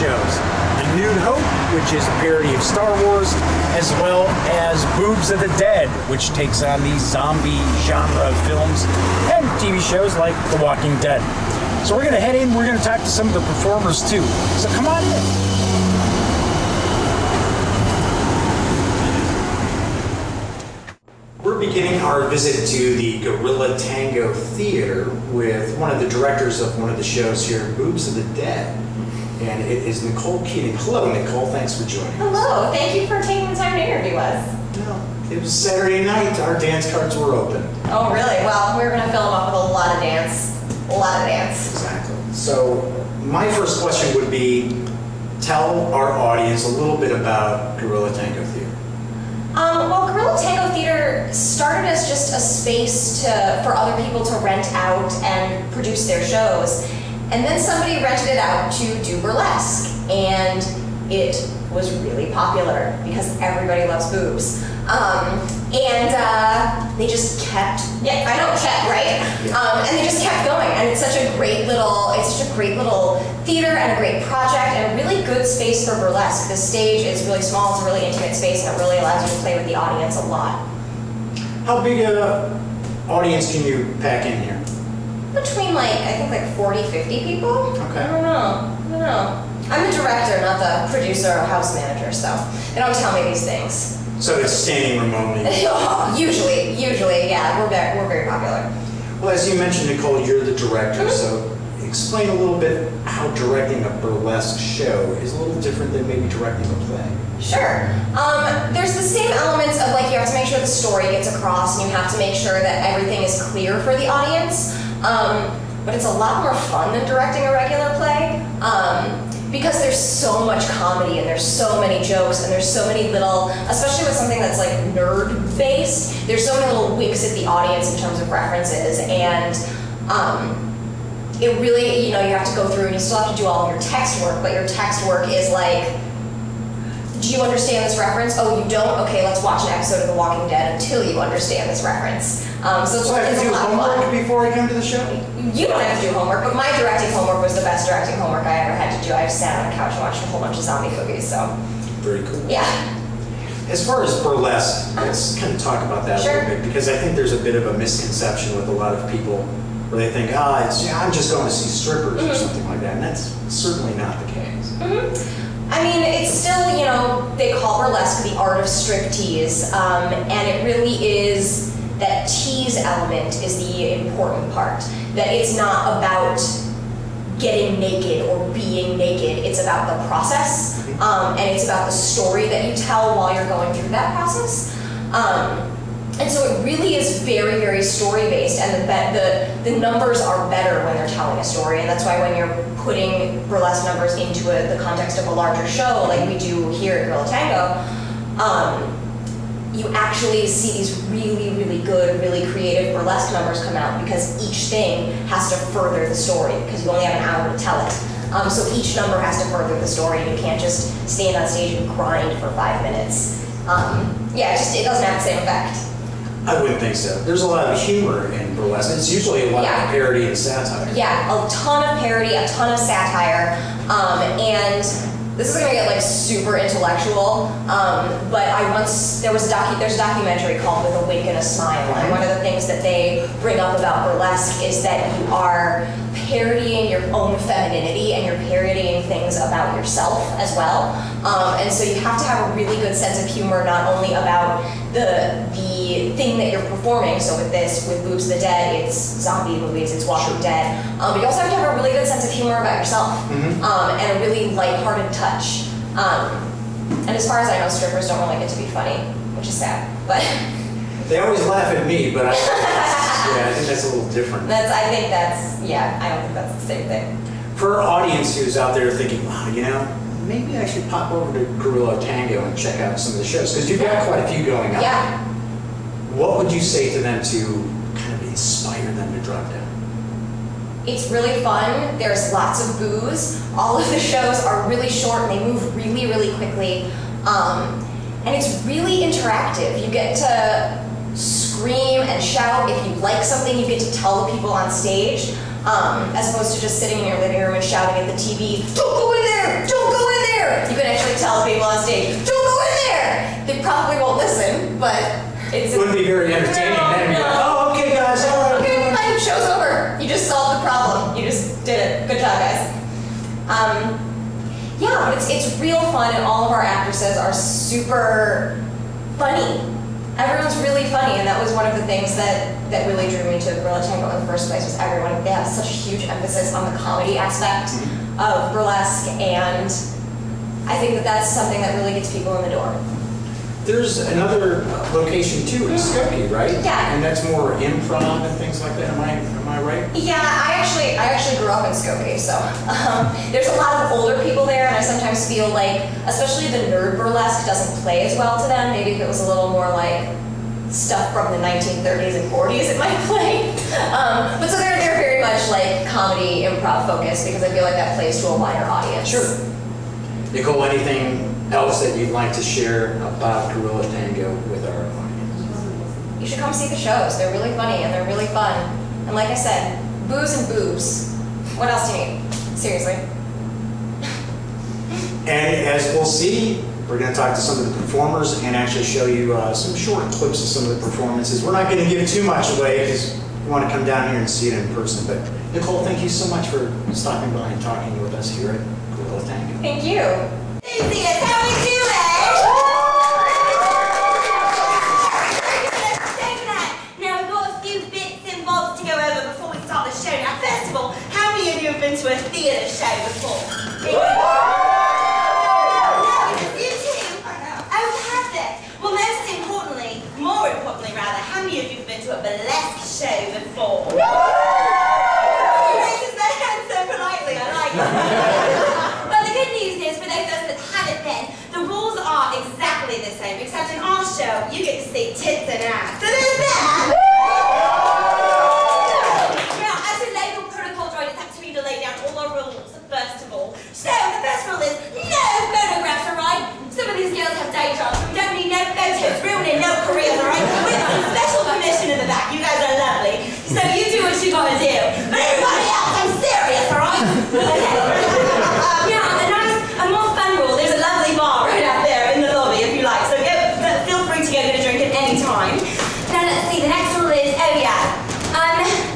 shows. The Nude Hope, which is a parody of Star Wars, as well as Boobs of the Dead, which takes on the zombie genre of films and TV shows like The Walking Dead. So we're going to head in, we're going to talk to some of the performers too. So come on in. We're beginning our visit to the Gorilla Tango Theater with one of the directors of one of the shows here, Boobs of the Dead. And it is Nicole Keating. Hello, Nicole. Thanks for joining us. Hello. Thank you for taking the time to interview us. No, it was Saturday night. Our dance cards were open. Oh, really? Well, we're going to fill them up with a lot of dance. A lot of dance. Exactly. So, my first question would be, tell our audience a little bit about Gorilla Tango Theater. Well, Gorilla Tango Theater started as just a space for other people to rent out and produce their shows. And then somebody rented it out to do burlesque. And it was really popular because everybody loves boobs. They just kept, right? And they just kept going. And it's such a great little theater and a great project and a really good space for burlesque. The stage is really small, it's a really intimate space, and it really allows you to play with the audience a lot. How big an audience can you pack in here? Between I think 40, 50 people? Okay. I don't know. I'm the director, not the producer or house manager, so they don't tell me these things. So it's standing room only? Usually, yeah, we're very popular. Well, as you mentioned, Nicole, you're the director, so explain a little bit how directing a burlesque show is a little different than maybe directing a play. Sure. There's the same elements of you have to make sure the story gets across, and you have to make sure that everything is clear for the audience. But it's a lot more fun than directing a regular play. Because there's so much comedy and there's so many jokes and there's so many little, especially with something that's nerd-based, there's so many little winks at the audience in terms of references, and it really, you have to go through and you still have to do all of your text work, but your text work is do you understand this reference? Oh, you don't? Okay, let's watch an episode of The Walking Dead until you understand this reference. So I have to do homework before I come to the show? You don't have to do homework, but my directing homework was the best directing homework I ever had to do. I sat on the couch and watched a whole bunch of zombie movies, so. Very cool. Yeah. As far as burlesque, let's kind of talk about that a little bit, because I think there's a bit of a misconception with a lot of people where they think, I'm just going to see strippers or something like that, and that's certainly not the case. I mean, it's still, they call burlesque the art of striptease, and it really is that tease element is the important part. That it's not about getting naked or being naked, it's about the process, and it's about the story that you tell while you're going through that process. And so it really is very, very story-based, and the numbers are better when they're telling a story, and that's why when you're putting burlesque numbers into the context of a larger show, like we do here at Gorilla Tango, you actually see these really, really good, really creative burlesque numbers come out because each thing has to further the story, because you only have an hour to tell it. So each number has to further the story, and you can't just stand on stage and grind for 5 minutes. It doesn't have the same effect. I wouldn't think so. There's a lot of humor in burlesque. It's usually a lot of parody and satire. Yeah, a ton of parody, a ton of satire, and this is gonna get super intellectual. But there's a documentary called With a Wink and a Smile, and one of the things that they bring up about burlesque is that you are parodying your own femininity and you're parodying things about yourself as well. And so you have to have a really good sense of humor, not only about the thing that you're performing. So with Boobs of the Dead, it's zombie movies, it's Walking Dead. But you also have to have a really good sense of humor about yourself, and a really lighthearted touch. And as far as I know, strippers don't really get to be funny, which is sad. But they always laugh at me, but I think that's a little different. I don't think that's the same thing. For our audience who's out there thinking, wow, maybe I should pop over to Gorilla Tango and check out some of the shows, because you've got quite a few going on. Yeah. What would you say to them to kind of inspire them to drop down? It's really fun. There's lots of booze. All of the shows are really short and they move really, really quickly. And it's really interactive. You get to scream and shout. If you like something, you get to tell the people on stage, as opposed to just sitting in your living room and shouting at the TV, "Don't go in there! Don't go in there!" You can actually tell the people on stage, "Don't go in there!" They probably won't listen, but it wouldn't be very entertaining. Then you're like, "Oh, okay, guys, all right." Okay, fine, show's over. You just solved the problem. You just did it. Good job, guys. Yeah, but it's real fun, and all of our actresses are super funny. Everyone's really funny, and that was one of the things that really drew me to Gorilla Tango in the first place, was everyone. They have such a huge emphasis on the comedy aspect of burlesque, and I think that that's something that really gets people in the door. There's another location too in Skokie, right? Yeah. And that's more improv and things like that. Am I right? Yeah, I actually grew up in Skokie, so there's a lot of older people there, and I sometimes feel like, especially the nerd burlesque doesn't play as well to them. Maybe if it was a little more like stuff from the 1930s and 40s, it might play. But so they're very much like comedy, improv focused, because I feel like that plays to a wider audience. Sure. Nicole, anything else that you'd like to share about Gorilla Tango with our audience? You should come see the shows. They're really funny and they're really fun. And like I said, booze and boobs. What else do you need? Seriously. And as we'll see, we're going to talk to some of the performers and actually show you some short clips of some of the performances. We're not going to give too much away because we want to come down here and see it in person. But Nicole, thank you so much for stopping by and talking with us here at Gorilla Tango. Thank you. Easy, that's how we do it! Now we've got a few bits and bobs to go over before we start the show. Now first of all, how many of you have been to a theatre show before? No, you too? Oh, perfect. Well, more importantly rather, how many of you have been to a burlesque show before? You raised their hands so politely, I like it. Well, the good news is, for those of us that haven't been, the rules are exactly the same, except in our show, you get to see tits and ass. So there's that! Now, as a local protocol droid, it's up to me to lay down all our rules, first of all. So, the first rule is, no photographs, alright? Some of these girls have day jobs, we don't need no photos, ruining no careers, alright? With some special permission in the back, you guys are lovely. So you do what you gotta do. But everybody else, I'm serious, alright? Okay. A more fun rule, there's a lovely bar right out there in the lobby if you like, so feel free to go get a drink at any time. Now let's see, the next rule is, oh yeah,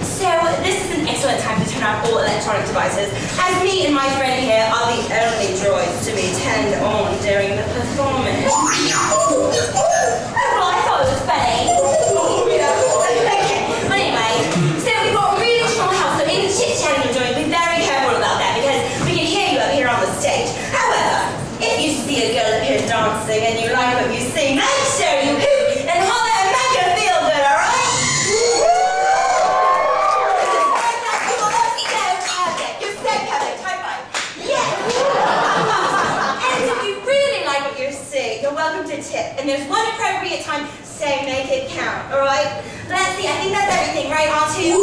so this is an excellent time to turn off all electronic devices, as me and my friend here are the only droids to be turned on during the performance. Oh, well, I thought it was funny. Okay, anyway, so we've got a really small house, so any chit-chatting you're doing, be very careful about that, because we can hear you up here on the stage. However, if you see a girl up here dancing and you like what you see, make sure you hoot and holler and make her feel good, alright? You're so perfect, high five. Yes! And if you really like what you see, you're welcome to tip. And there's one appropriate time, so make it count, alright? Let's see, I think that's everything, right? R2?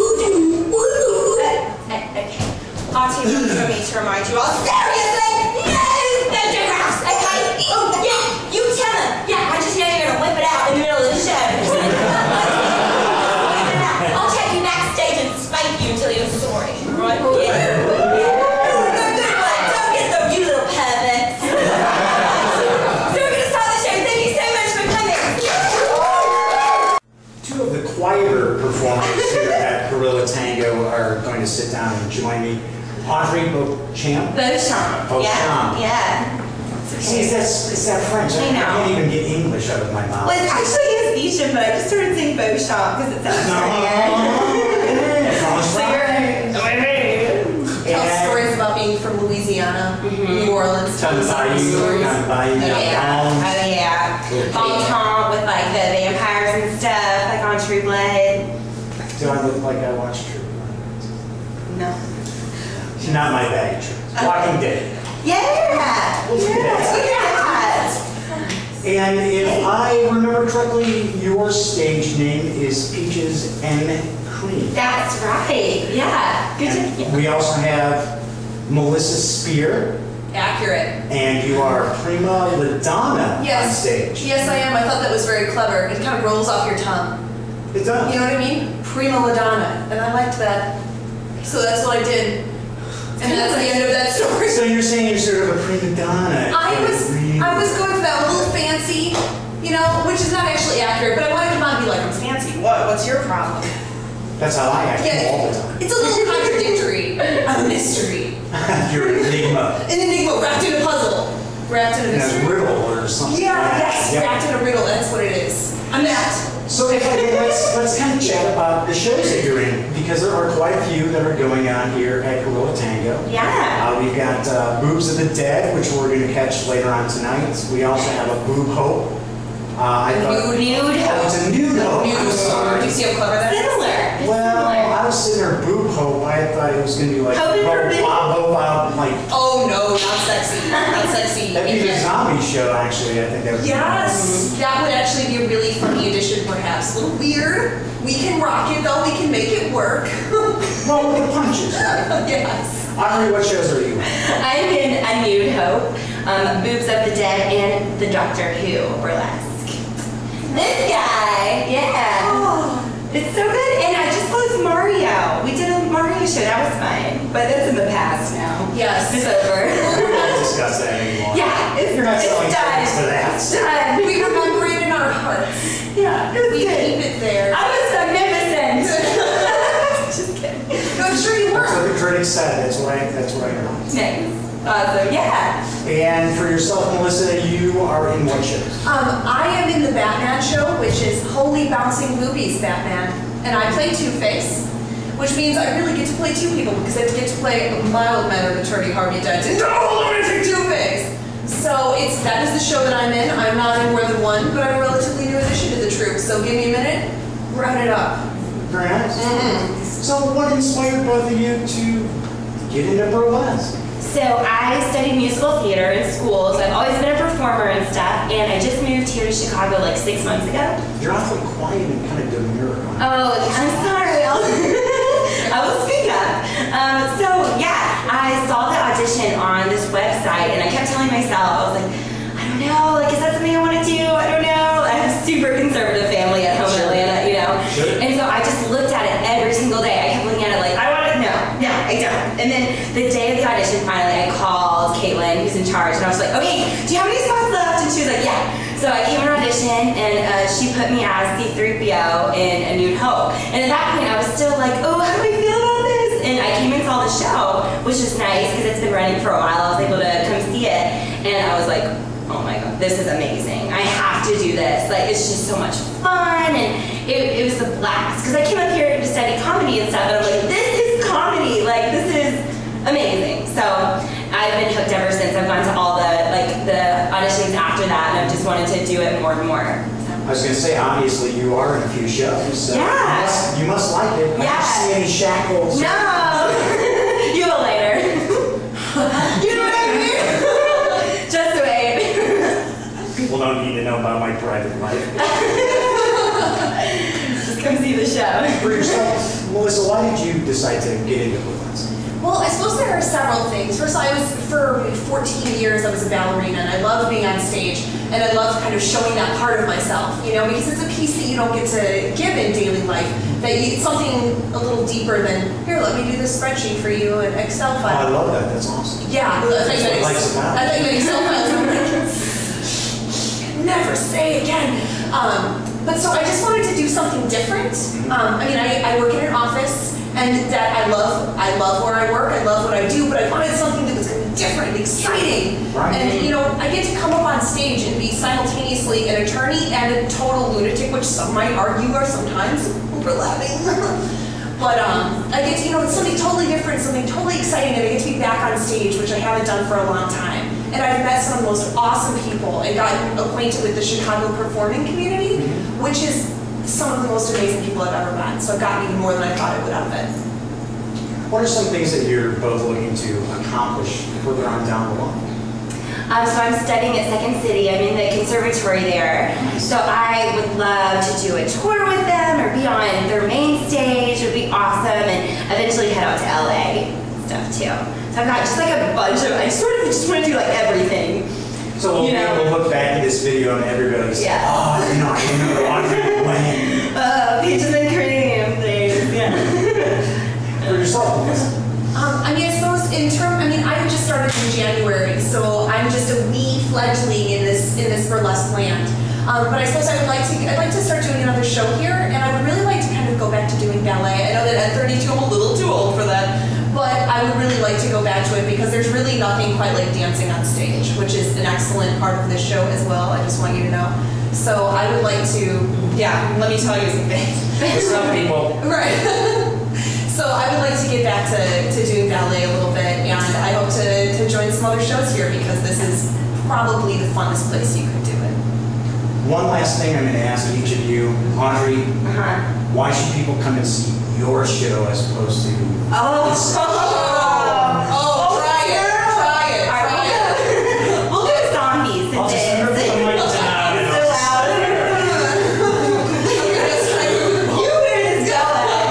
Okay. R2 wants for me to remind you all, seriously, no photographs, okay? Oh, yeah, you tell him. Yeah, I just know you're going to whip it out in the middle of the show. I'll take you backstage and spank you until you're sorry, right? Yeah. Don't get them, you little perverts. So we're going to start the show. Thank you so much for coming. Two of the quieter performers here at Gorilla Tango are going to sit down and join me. Audrey Beauchamp? Beauchamp. Beauchamp. Yeah. See, it's that French. I can't even get English out of my mouth. Well, it's actually Anesthesia, but I just started saying Beauchamp because it sounds Tell stories about being from Louisiana, New Orleans. Tell the stories. Bon with like the vampires and stuff, like on True Blood. Do I look like I watch True Blood? No. She's not my bag. Walking Dead. Yeah! Look at that. And if I remember correctly, your stage name is Peaches and Cream. That's right. Yeah. Good job. We also have Melissa Spear. Accurate. And you are Prima LaDonna on stage. Yes, I am. I thought that was very clever. It kind of rolls off your tongue. It does. You know what I mean? Prima Donna. And I liked that. So that's what I did. And that's the end of that story. So you're saying you're sort of a prima donna. I was going for that little fancy, you know, which is not actually accurate, but I want to come on and be like, I'm fancy. What's your problem? That's how I act all the time. It's a little contradictory. I'm a mystery. You're an enigma. An enigma wrapped in a puzzle. Wrapped in a mystery. In a riddle or something. Yeah, yes, Yep. wrapped in a riddle. That's what it is. I'm that. So if I may, let's kind of chat about the shows that you're in, because there are quite a few that are going on here at Gorilla Tango. Yeah. We've got Boobs of the Dead, which we're going to catch later on tonight. We also have a Boob Hope. Nude Hope. It's a Nude Hope. Nude I'm sorry. Do you see how clever that is? Similar. It's Well, similar. I was sitting there, Boob Hope. I thought it was going to be like, Hope and forbidden. like, Oh no, not sexy. Not sexy. that'd be the zombie show, actually. I think that would Yes, that would actually be a really funny addition, perhaps. A little weird. We can rock it though. We can make it work. Well, with the punches, right? Yes. Henri, what shows are you in? I'm in A Nude Hope, Boobs of the Dead, and the Doctor Who Burlesque. This guy, yeah. Oh. It's so good. And I just closed Mario. We did a Mario show. That was fun. But that's in the past now. Yes. It's over. We're not discuss that anymore. Yeah, You're not selling done. tickets to that. It's done. We remember it in our hearts. Yeah, it was We good. keep it there. I was magnificent. Just kidding. No, I'm sure you That's were. what the critics said. That's what I heard. Nice. Awesome. Yeah. And for yourself, Melissa, you are in what shows? I am in the Batman show, which is Holy Bouncing Boobies Batman. And I play Two-Face, which means I really get to play two people because I get to play a mild-mannered attorney Harvey Dent and lunatic Two-Face. So that is the show that I'm in. I'm not in more than one, but I'm a relatively new addition to the troupe. So give me a minute, round it up. Very nice. So what inspired both of you to get into burlesque? So I studied musical theater in schools. I've always been a performer and stuff, and I just moved here to Chicago like 6 months ago. You're awfully quiet and kind of demure. Oh, I'm sorry. I will speak up. So yeah, I saw the audition on this website, and I kept telling myself, I was like, I don't know, like, is that something I want to do? I don't know. I have a super conservative family at home in Atlanta, you know. Sure. And so I just looked at it every single day. I kept looking at it like, I want to, no, I don't. And then the day of the audition, finally, I called Caitlin, who's in charge, and I was like, okay, do you have any spots left? And she was like, yeah. So I came on audition, and she put me as C-3PO in A Nude Hope. And at that point, I was still like, oh, how do I feel about this? And I came and saw the show, which is nice because it's been running for a while. I was able to come see it, and I was like, oh my god, this is amazing. I have to do this. Like, it's just so much fun, and it was a blast. Because I came up here to study comedy and stuff, and I'm like, this is comedy. Like, this is amazing. So I've been hooked ever since. I've gone to all the auditions after that, and I've just wanted to do it more and more. I was going to say, obviously, you are in a few shows. So Yeah. You must like it. I Yeah. don't see any shackles. No! You will later. You know what I mean? Just wait. People don't need to know about my private life. Just come see the show. For yourself, Melissa, why did you decide to get into burlesque? Well, I suppose there are several things. First, for 14 years, I was a ballerina, and I loved being on stage, and I loved kind of showing that part of myself, you know, because it's a piece that you don't get to give in daily life, it's something a little deeper than, here, let me do this spreadsheet for you in Excel Oh, file. I love that. That's awesome. Yeah, I thought you meant Life's about. I thought you meant Excel files. Never say again. But so I just wanted to do something different. I mean, I work in an office, and that I love where I work, I love what I do, but I wanted something that was going to be different, exciting. Right. And, you know, I get to come up on stage and be simultaneously an attorney and a total lunatic, which some might argue are sometimes overlapping. But I get to, you know, it's something totally different, something totally exciting, and I get to be back on stage, which I haven't done for a long time. And I've met some of the most awesome people and gotten acquainted with the Chicago performing community, which is some of the most amazing people I've ever met. So it got me even more than I thought it would have been. What are some things that you're both looking to accomplish further on down the line? So I'm studying at Second City. I'm in the conservatory there. So I would love to do a tour with them or be on their main stage. It would be awesome. And eventually head out to LA and stuff too. So I've got just like a bunch of, I sort of just want to do like everything. So we'll You be know? able to look back at this video and everybody's Yeah. oh, you know, I remember watching it when. peaches and cream, please. Yeah. For yourself, I mean, I suppose I just started in January, so I'm just a wee fledgling in this burlesque land. But I suppose I'd like to start doing another show here, and I would really like to kind of go back to doing ballet. I know that at 32 I'm a little too old for that, but I would really like to go back to it because there's really nothing quite like dancing on stage, which is an excellent part of this show as well. I just want you to know. So I would like to, let me tell you something. Some people. Right. So I would like to get back to doing ballet a little bit, and I hope to join some other shows here because this is probably the funnest place you could do it. One last thing I'm going to ask each of you. Audrey, why should people come and see your show as opposed to... Try it. We'll go zombies and dance. So loud.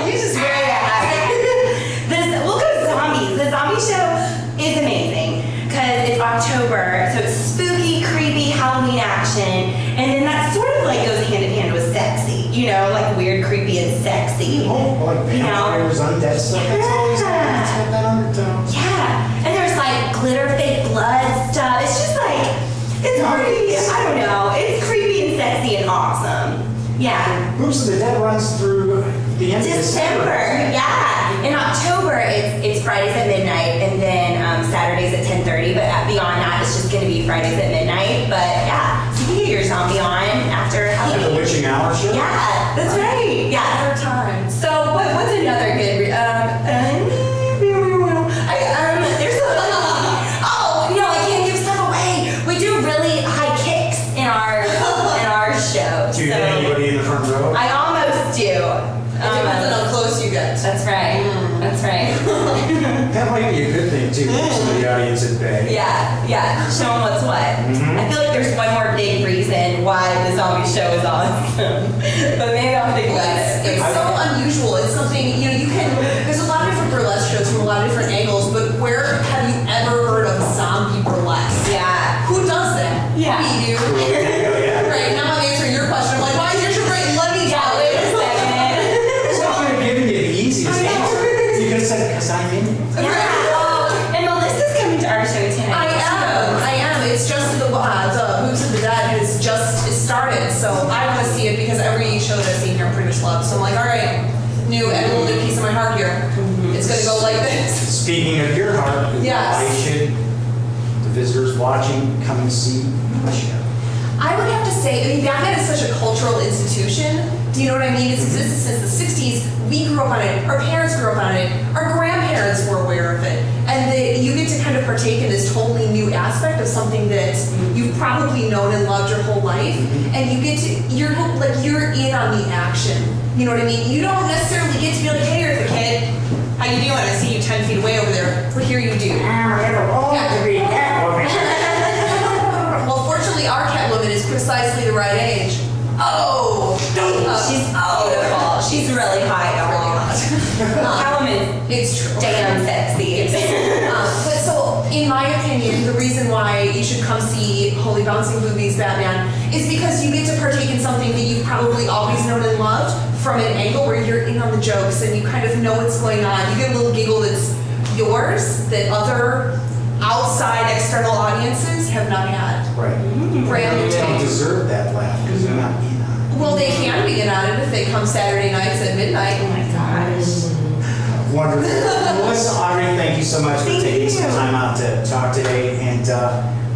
You just wear that. We'll go zombies. The zombie show is amazing because it's October, so it's spooky, creepy, Halloween action, and then that sort of like goes hand in hand with sexy, like weird, creepy, and sexy. Like vampires, undead stuff. It's always got that undertone. Yeah, and there's like glitter, fake blood stuff. It's just like, it's pretty, I don't know, it's creepy and sexy and awesome. Yeah. Boobs of the Dead runs through the end of December. Yeah. In October, it's Fridays at midnight, and then Saturdays at 10:30. But beyond that, it's just going to be Fridays at midnight. But yeah, so you can get your zombie on after Halloween. The witching hour show. Yeah, that's right. Yeah. Other time. So what's another good? There's I can't give stuff away. We do really high kicks in our show. Do you get anybody in the front row? I almost do. It depends on how close you get. That's right. That's right. That might be a good thing too. For some of the audience at bay. Yeah. Show them what's what. I feel like there's one more big reason why the zombie show is awesome. But maybe I'll think about it. It's so unusual. It's something, there's a lot of different burlesque shows from a lot of different angles, but where have you ever heard of zombie burlesque? Yeah. Who does that? Yeah. We do. Right, now I'm answering your question. I'm like, why is your show great? Let me tell Wait a you. second. It's not going to give you the easiest answer. You could have said because I'm in. Yeah. And Melissa's coming to our show tonight. I am. It's just the Boobs of the Dead has just started, so I want to see it because every show that I've seen here I pretty much love. So I'm like, all right, and a little bit piece of my heart here. It's going to go like this. Speaking of your heart, Yes. why should the visitors watching come and see the show? I would have to say, Batman is such a cultural institution. Do you know what I mean? It's existed since the 60s. We grew up on it. Our parents grew up on it. Our grandparents were aware of it. And you get to kind of partake in this totally new aspect of something that you've probably known and loved your whole life. And you're in on the action. You know what I mean? You don't necessarily get to be like, hey, Eartha kid, how you doing? I see you 10 feet away over there. But here you do. Well, fortunately, our Catwoman is precisely the right age. She's beautiful. She's really hot, y'all. Catwoman It's true. damn sexy. But so, in my opinion, the reason why you should come see Holy Bouncing Boobies Batman is because you get to partake in something that you've probably always known and loved from an angle where you're in on the jokes and you kind of know what's going on. You get a little giggle that's yours that other outside external audiences have not had. Right. Brand new They don't taste. deserve that laugh because they're not in on it. Well, they can be in on it if they come Saturday nights at midnight. Oh my gosh. Wonderful. Melissa, Audrey, thank you so much for Thank taking some you. time out to talk today, and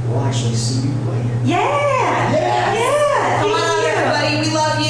we'll actually see you later. Yeah. Yeah. Come on Thank out, you. everybody. We love you.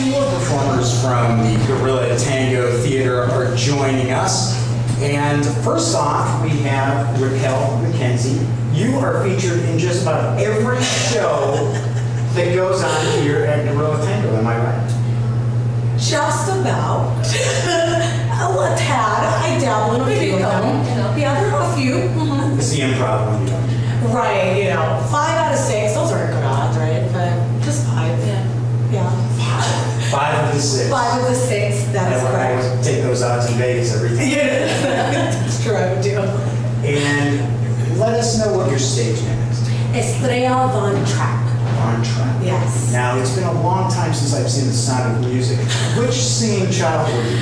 two more performers from the Gorilla Tango Theater are joining us. And first off, we have Raquel Mackenzie. You are featured in just about every show that goes on here at Gorilla Tango, am I right? Just about. A tad. I dabble in a few of them. Yeah, there are a few. Mm-hmm. It's the improv one, you know. Right, 5 out of 6. Those aren't good odds, right? But just 5. Yeah. 5 of the 6. 5 of the 6, that is correct. I would take those odds in Vegas every time. Yeah, that's true, I would do. And let us know what your stage name is. Estrella Von Trapp. Von Trapp. Yes. Now, it's been a long time since I've seen The Sound of Music. Which singing child were you?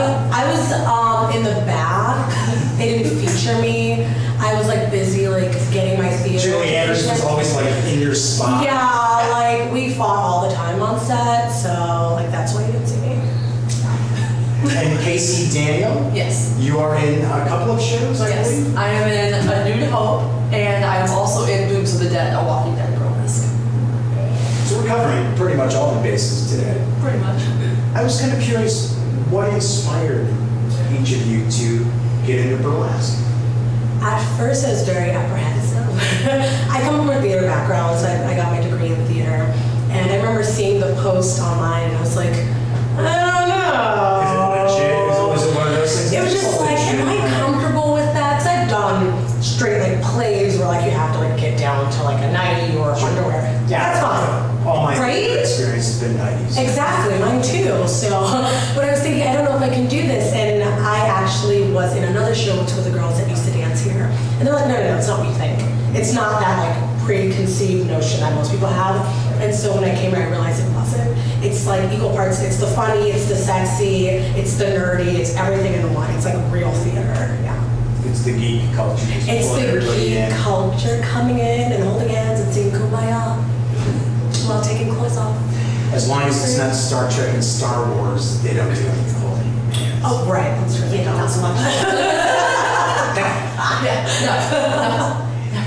I was in the back. They didn't feature me. I was like busy getting my theater. Julie Anderson was always in your spot. Yeah, we fought all the time on set, so that's why you didn't see me. And Casey Daniel? Yes. You are in a couple of shows, I believe? Yes. I am in A Nude Hope, and I'm also in Boobs of the Dead, a Walking Dead Burlesque. So we're covering pretty much all the bases today. Pretty much. I was kind of curious, what inspired each of you to get into burlesque? At first, I was very apprehensive. I come from a theater background, so I got my degree in theater. And I remember seeing the post online, and I was like, I don't know. Is it legit? Was it one of those things? It was just am I comfortable with that? Because I've done straight plays where you have to get down to a nightie or underwear. Yeah, that's fine. All my right? experience has been 90s. Exactly, mine too. So, but I was thinking, I don't know if I can do this. And I actually was in another show with 2 of the girls that used to dance here. And they're like, no, it's not what you think. It's not that preconceived notion that most people have. And so when I came here, I realized it wasn't. It's equal parts. It's the funny, it's the sexy, it's the nerdy, it's everything in one. It's real theater, yeah. It's the geek culture. It's the geek culture coming in and holding hands and singing Kumbaya while taking clothes off. As long as it's not Star Trek and Star Wars, they don't do any holding hands. Oh, right. That's right. Yeah, not so much.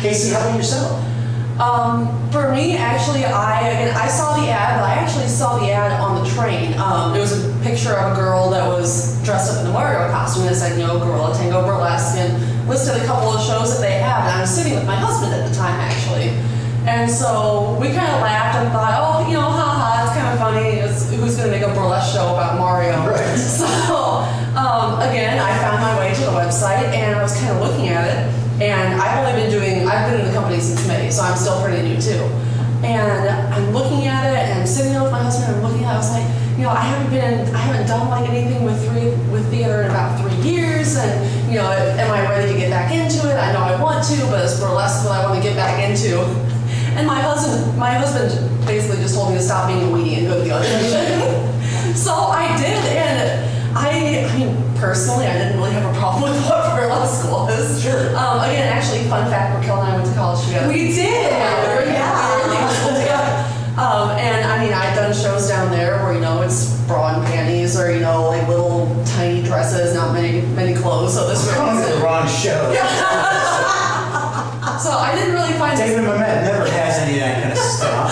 Casey, how about yourself? For me, actually, I saw the ad, but I actually saw the ad on the train. It was a picture of a girl that was dressed up in the Mario costume, and it said, Gorilla Tango Burlesque, and listed a couple of shows that they have, and I was sitting with my husband at the time, actually. And so we kind of laughed and thought, haha, it's kind of funny. Who's going to make a burlesque show about Mario? Right. So, again, I found my way to the website, and I was kind of looking at it. And I've been in the company since May, so I'm still pretty new too. And I'm looking at it, and I'm sitting there with my husband, and I'm looking at it, I was like, I haven't done anything with theater in about 3 years, and am I ready to get back into it? I know I want to, but it's burlesque what I want to get back into. And my husband basically just told me to stop being a weenie and go to the audition. So I did, and I mean, personally, I didn't really have a problem with what burlesque was. Sure. Again, actually, fun fact, Raquel and I went to college together. We did! And I mean, I've done shows down there where, it's bra and panties or, little tiny dresses, not many clothes. So this was the wrong show. So I didn't really find David Mamet never has any of that kind of stuff.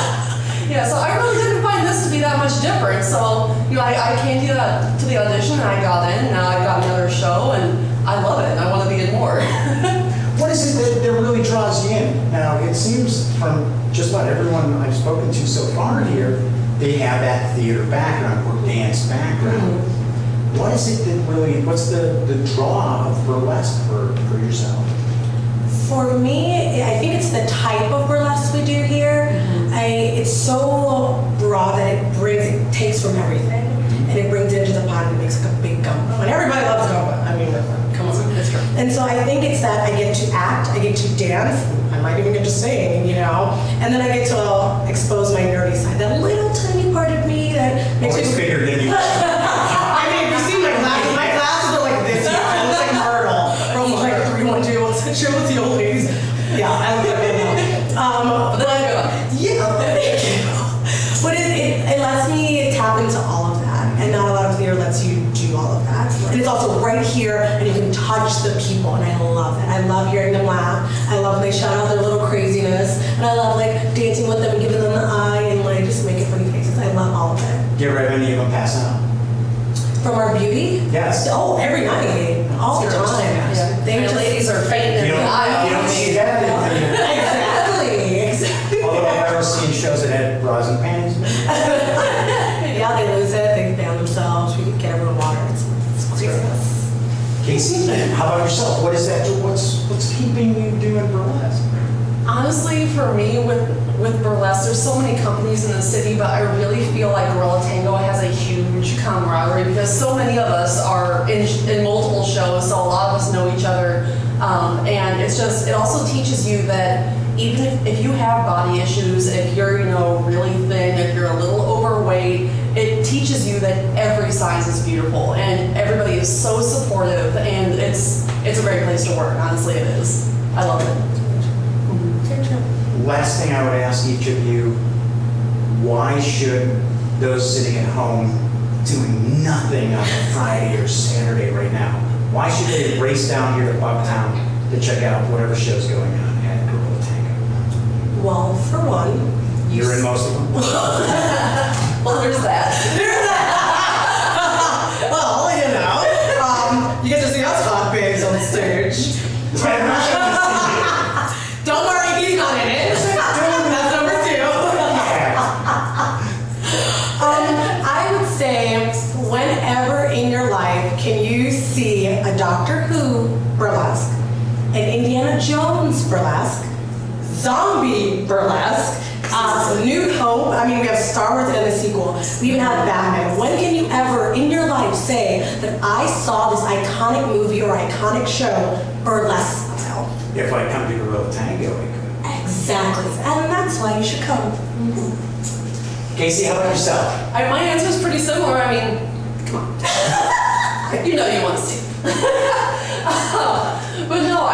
Yeah, so I really didn't find this to be that much different. So, I came to the audition and I got in, and now I've got another show, and I love it, and I want to be in more. What is it that really draws you in? Now, it seems from just about everyone I've spoken to so far here, they have that theater background or dance background. Mm-hmm. What is it that what's the draw of burlesque for yourself? For me, I think it's the type of burlesque we do here. Mm-hmm. It's so broad that it takes from everything, and it brings it into the pot and makes a big gumbo. And everybody loves gumbo. I mean, come on. That's true. And so I think it's that I get to act, I get to dance, I might even get to sing, and then I get to expose my nerdy side, that little tiny part of me that makes me bigger than you. I mean, if you see my glasses are like this. I look like Myrtle from 312. What's that show with the old ladies? Yeah, I look like that. But it lets me tap into all of that, and not a lot of theater lets you do all of that. And it's also right here, and you can touch the people, and I love it. I love hearing them laugh. I love when they shout out their little craziness, and I love dancing with them and giving them the eye and just making funny faces. I love all of it. ever have any of them pass out? From our beauty? Yes. Oh, every night, all the time. Yeah. They just, ladies are fainting in the aisle. You don't see that? exactly. Although I've never seen shows that had bras and panties. Yeah, they lose it. They ban themselves. We get everyone water. It's craziness. Casey, how about yourself? What is that? What's keeping you doing burlesque? Honestly, for me, with burlesque, there's so many companies in the city, but I really feel like Gorilla Tango has a huge camaraderie because so many of us are in multiple shows, so a lot of us know each other, and it's just, it also teaches you that even if you have body issues, if you're, really thin, if you're a little overweight, it teaches you that every size is beautiful, and everybody is so supportive, and it's a great place to work. Honestly, it is. I love it. Last thing I would ask each of you, why should those sitting at home doing nothing on a Friday or Saturday right now, why should they race down here to Bucktown to check out whatever show's going on at Gorilla Tango? Well, for one, You're in most of them? Well, there's that. well, you get to see us hot babes on stage. Don't worry, he's not in it. That's number 2. I would say, whenever in your life can you see a Doctor Who burlesque, an Indiana Jones burlesque, zombie burlesque, Nude Hope, we have Star Wars and the sequel. We even have Batman. When can you ever in your life say that I saw this iconic movie or iconic show burlesque style? If I come to Gorilla Tango, I could. Exactly. And that's why you should come. Casey, how about yourself? My answer is pretty similar. Come on. You know you want to see. But no,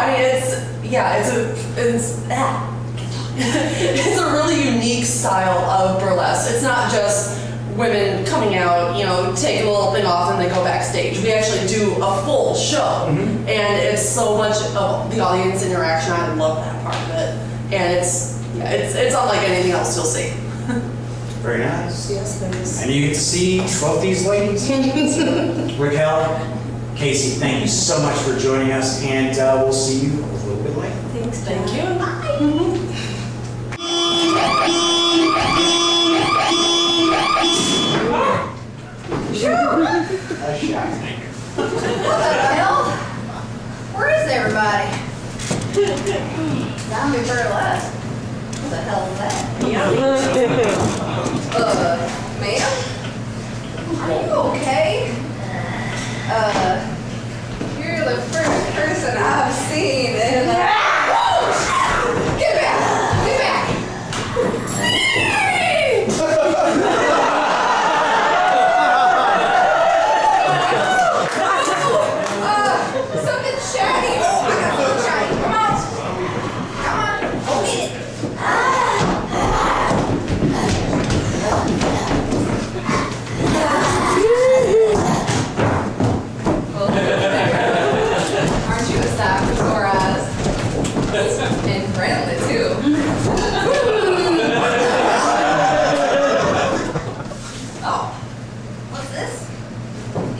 it's a really unique style of burlesque. It's not just women coming out, take a little thing off and they go backstage. We actually do a full show, and it's so much of the audience interaction. I love that part of it, and it's unlike anything else you'll see. Very nice. Yes, thanks. And you get to see both these ladies. Raquel, Casey, thank you so much for joining us, and we'll see you a little bit later. Thanks. Thank you. What the hell? Where is everybody? Zombie burlesque. What the hell is that? Ma'am? Are you okay? You're the first person I've seen in Get back! Get back! Something shiny! Oh, I got something shiny! Come on! Come on! Go get it! Aren't you a star for sore eyes? And friendly too. Oh, what's this?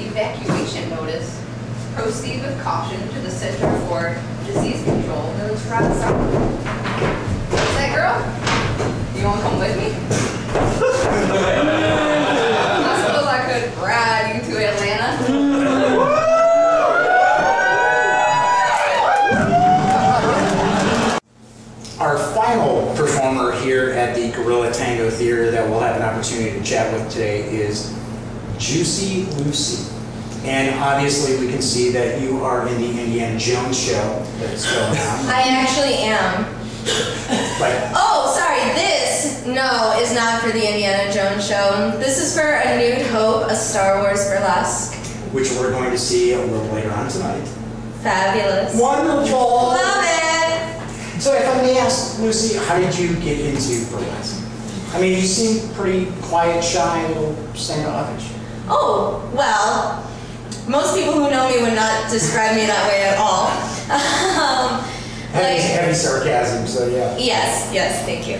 Evacuation notice. Proceed with caution to the Center for Disease Control, Village Rock South. What's that, girl? You want to come with me? I suppose I could ride you to Atlanta. Our final performer here at the Gorilla Tango Theater that we'll have an opportunity to chat with today is Juicy Lucy. And obviously we can see that you are in the Indiana Jones show that's going on. I actually am. Right. Oh, sorry, this, is not for the Indiana Jones show. This is for a Nude Hope, a Star Wars burlesque. Which we're going to see a little later on tonight. Fabulous. Wonderful. Love it. So if I may ask, Lucy, how did you get into burlesque? You seem pretty quiet, shy, a little standoffish. Oh, well, most people who know me would not describe me that way at all. Heavy sarcasm, so yeah. Yes, thank you.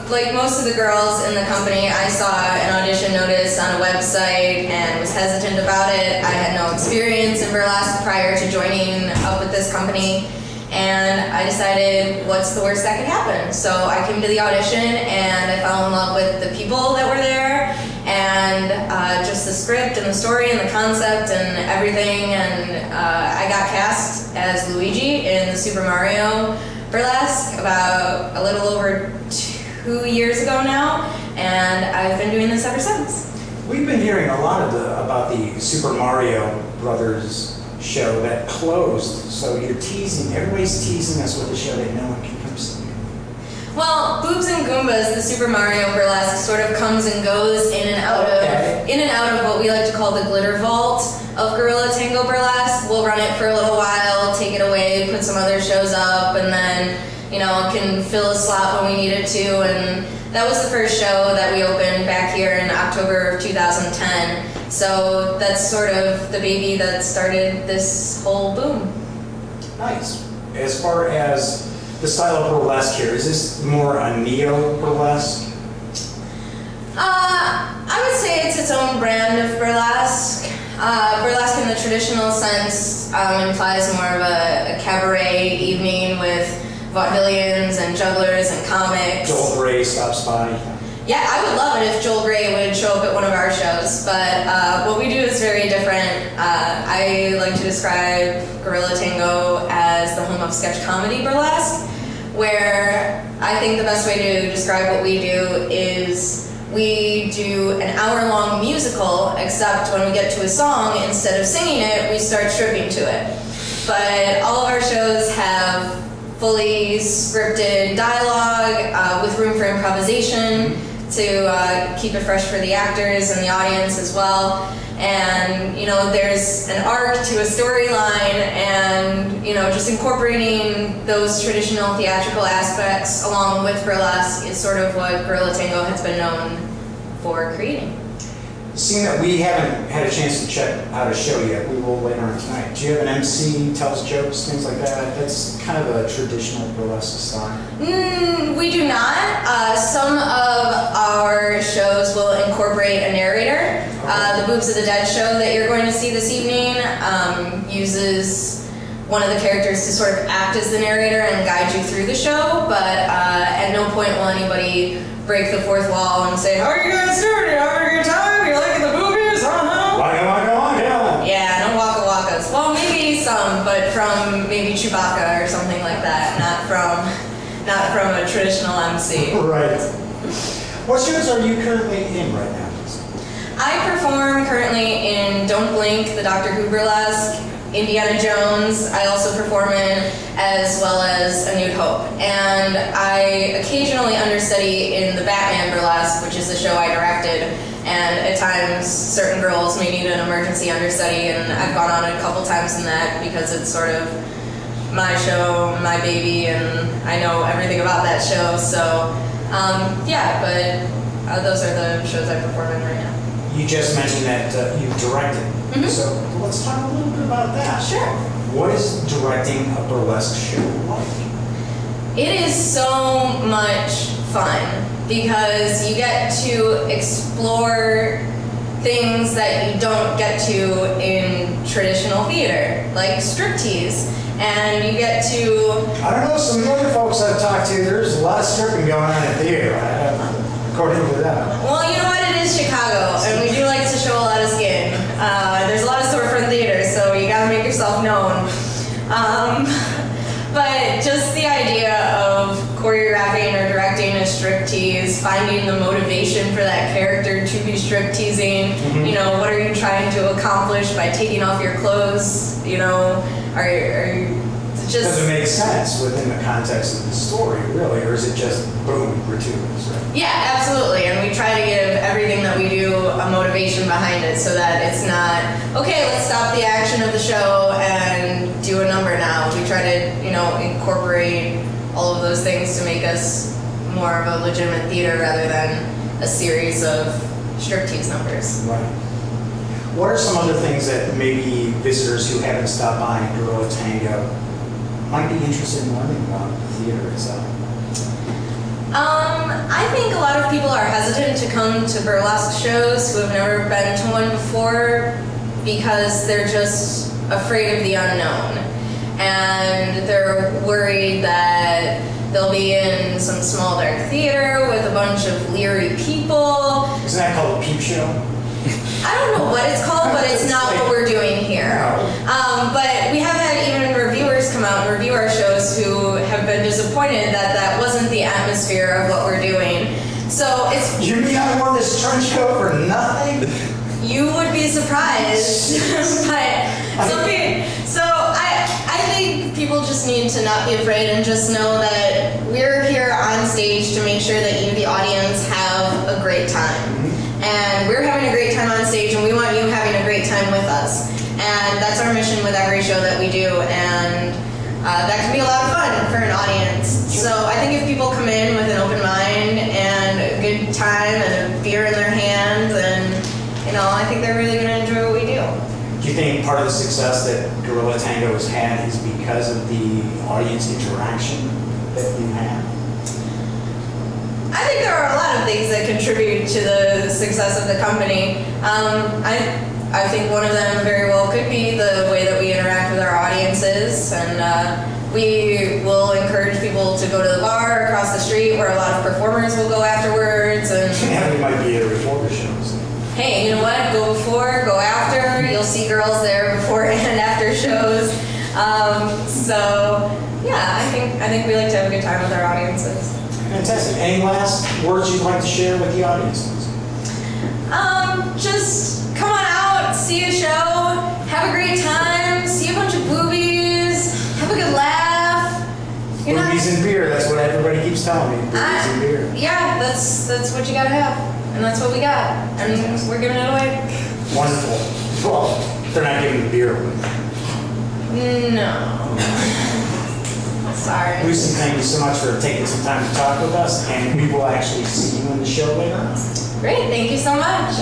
Like most of the girls in the company, I saw an audition audition notice on a website and was hesitant about it. I had no experience in burlesque prior to joining up with this company, and I decided, what's the worst that could happen? So I came to the audition and I fell in love with the people that were there and just the script and the story and the concept and everything, and I got cast as Luigi in the Super Mario Burlesque about a little over 2 years ago now, and I've been doing this ever since. We've been hearing a lot about the Super Mario Brothers show that closed, so you're teasing, everybody's teasing us with a show that no one can come see. Well, Boobs and Goombas, the Super Mario Burlesque, sort of comes and goes in and out of what we like to call the glitter vault of Gorilla Tango Burlesque. We'll run it for a little while, take it away, put some other shows up, and then, you know, can fill a slot when we need it to. And that was the first show that we opened back here in October of 2010. So that's sort of the baby that started this whole boom. Nice. As far as the style of burlesque here, is this more a neo-burlesque? I would say it's its own brand of burlesque. Burlesque in the traditional sense implies more of a cabaret evening with vaudevillians and jugglers and comics. Joel Grey stops by. Yeah, I would love it if Joel Grey would show up at one of our shows, but what we do is very different. I like to describe Gorilla Tango as the home of sketch comedy burlesque, where I think the best way to describe what we do is we do an hour-long musical, except when we get to a song, instead of singing it, we start stripping to it. But all of our shows have fully scripted dialogue with room for improvisation to keep it fresh for the actors and the audience as well. And, you know, there's an arc to a storyline, and, you know, just incorporating those traditional theatrical aspects along with burlesque is sort of what Gorilla Tango has been known for creating. Seeing that we haven't had a chance to check out a show yet, we will later on tonight. Do you have an MC, tells jokes, things like that? That's kind of a traditional burlesque style. We do not. Some of our shows will incorporate a narrator. The Boobs of the Dead show that you're going to see this evening uses one of the characters to sort of act as the narrator and guide you through the show, but at no point will anybody break the fourth wall and say, "How are you guys doing? You having a good time? You're liking the boobies? Uh-huh." Waka waka waka. Yeah, no waka wakas. Well, maybe some, but from maybe Chewbacca or something like that, not from a traditional MC. Right. What shows are you currently in right now? I perform currently in Don't Blink, the Doctor Who Burlesque, Indiana Jones. I also perform in, as well as a Nude Hope. And I occasionally understudy in the Batman Burlesque, which is the show I directed. And at times, certain girls may need an emergency understudy, and I've gone on a couple times in that because it's sort of my show, my baby, and I know everything about that show. So, yeah, but those are the shows I perform in right now. You just mentioned that you directed, so let's talk a little bit about that. Sure. What is directing a burlesque show like? It is so much fun because you get to explore things that you don't get to in traditional theater, like striptease. And you get to... I don't know, some other folks I've talked to, there's a lot of stripping going on in theater, according to that. Well, you know what? It is Chicago, and we do like to show a lot of skin. There's a lot of storefront theater, so you gotta make yourself known. But just the idea of choreographing or directing a striptease, finding the motivation for that character to be stripteasing, you know, what are you trying to accomplish by taking off your clothes, you know, are you just... Does it make sense within the context of the story, really, or is it just, boom, gratuitous, right? Yeah, absolutely, and we try to give everything that we do a motivation behind it so that it's not, okay, let's stop the action of the show and do a number now. We try to, you know, incorporate all of those things to make us more of a legitimate theater rather than a series of striptease numbers. Right. What are some other things that maybe visitors who haven't stopped by in Gorilla Tango might be interested in learning about the theater itself? I think a lot of people are hesitant to come to burlesque shows who have never been to one before because they're just afraid of the unknown. And they're worried that they'll be in some small dark theater with a bunch of leery people. Isn't that called a peep show? I don't know what it's called, but it's not what we're doing here. But we have had even reviewers come out and review our shows who have been disappointed that that wasn't the atmosphere of what we're doing. So it's... You mean I wore this trench coat for nothing? You would be surprised. So I think people just need to not be afraid and just know that we're here on stage to make sure that you, the audience, have a great time. And we're having a great time on stage, and we want you having a great time with us. And that's our mission with every show that we do, and that can be a lot of fun for an audience. So I think if people come in with an open mind and a good time and a beer in their hands, and I think they're really going to enjoy what we do. Do you think part of the success that Gorilla Tango has had is because of the audience interaction that you have? I think there are a lot of things that contribute to the success of the company. I think one of them very well could be the way that we interact with our audiences, and we will encourage people to go to the bar across the street where a lot of performers will go afterwards. And yeah, we might be at before the shows. Hey, you know what? Go before, go after. You'll see girls there before and after shows. So yeah, I think we like to have a good time with our audiences. Fantastic. Any last words you'd like to share with the audiences? Just come on out, see a show, have a great time, see a bunch of boobies, have a good laugh. Boobies and beer, that's what everybody keeps telling me. Boobies and beer. Yeah, that's what you gotta have. And that's what we got. And we're giving it away. Wonderful. Well, they're not giving the beer away. No. Sorry. Lucy, thank you so much for taking some time to talk with us, and we will actually see you in the show later on. Great, thank you so much.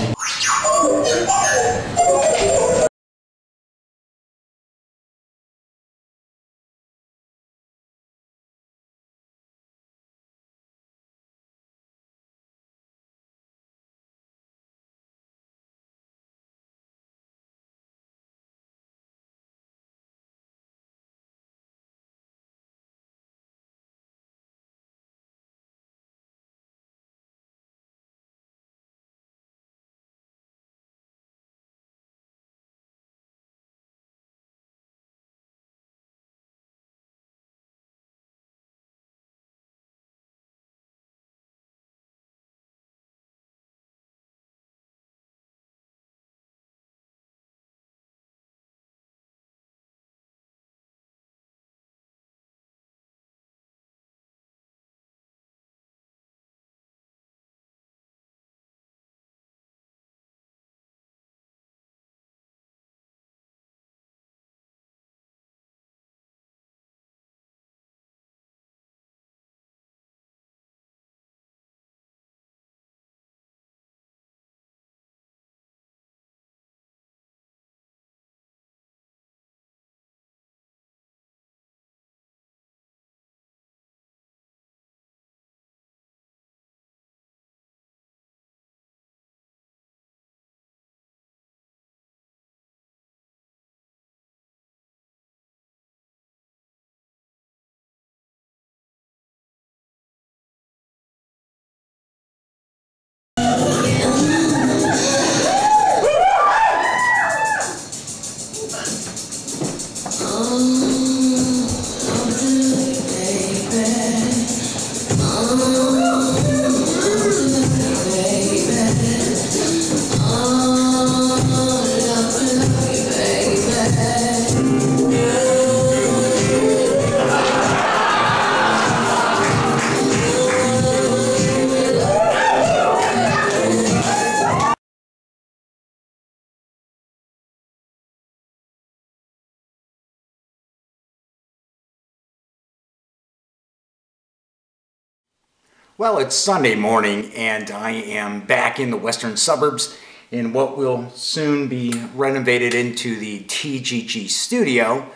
Well, it's Sunday morning, and I am back in the western suburbs in what will soon be renovated into the TGG studio,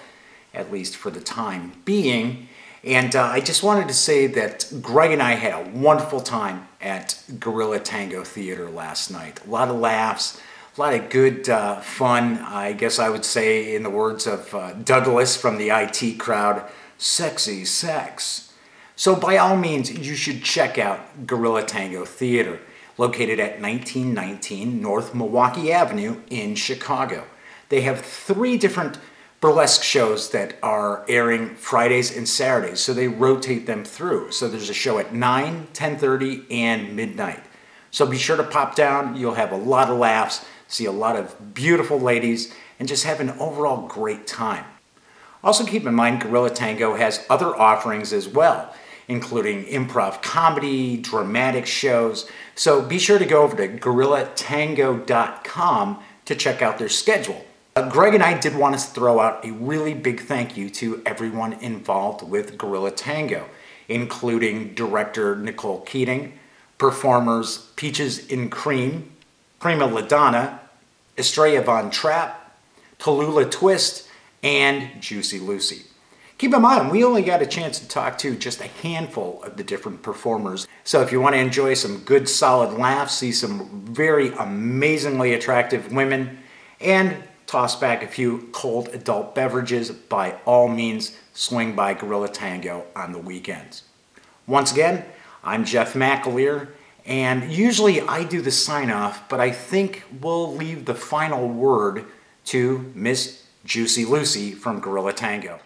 at least for the time being. And I just wanted to say that Greg and I had a wonderful time at Gorilla Tango Theater last night. A lot of laughs, a lot of good fun. I guess I would say, in the words of Douglas from the IT crowd, sexy sex. So by all means, you should check out Gorilla Tango Theater, located at 1919 North Milwaukee Avenue in Chicago. They have 3 different burlesque shows that are airing Fridays and Saturdays, so they rotate them through. So there's a show at 9, 10:30, and midnight. So be sure to pop down. You'll have a lot of laughs, see a lot of beautiful ladies, and just have an overall great time. Also keep in mind, Gorilla Tango has other offerings as well, including improv comedy, dramatic shows. So be sure to go over to gorillatango.com to check out their schedule. Greg and I did want to throw out a really big thank you to everyone involved with Gorilla Tango, including director Nicole Keating, performers Peaches in Cream, Prima Donna, Estrella Von Trapp, Tallulah Twist, and Juicy Lucy. Keep in mind, we only got a chance to talk to just a handful of the different performers. So if you want to enjoy some good solid laughs, see some very amazingly attractive women, and toss back a few cold adult beverages, by all means, swing by Gorilla Tango on the weekends. Once again, I'm Jeff McAleer, and usually I do the sign-off, but I think we'll leave the final word to Miss Juicy Lucy from Gorilla Tango.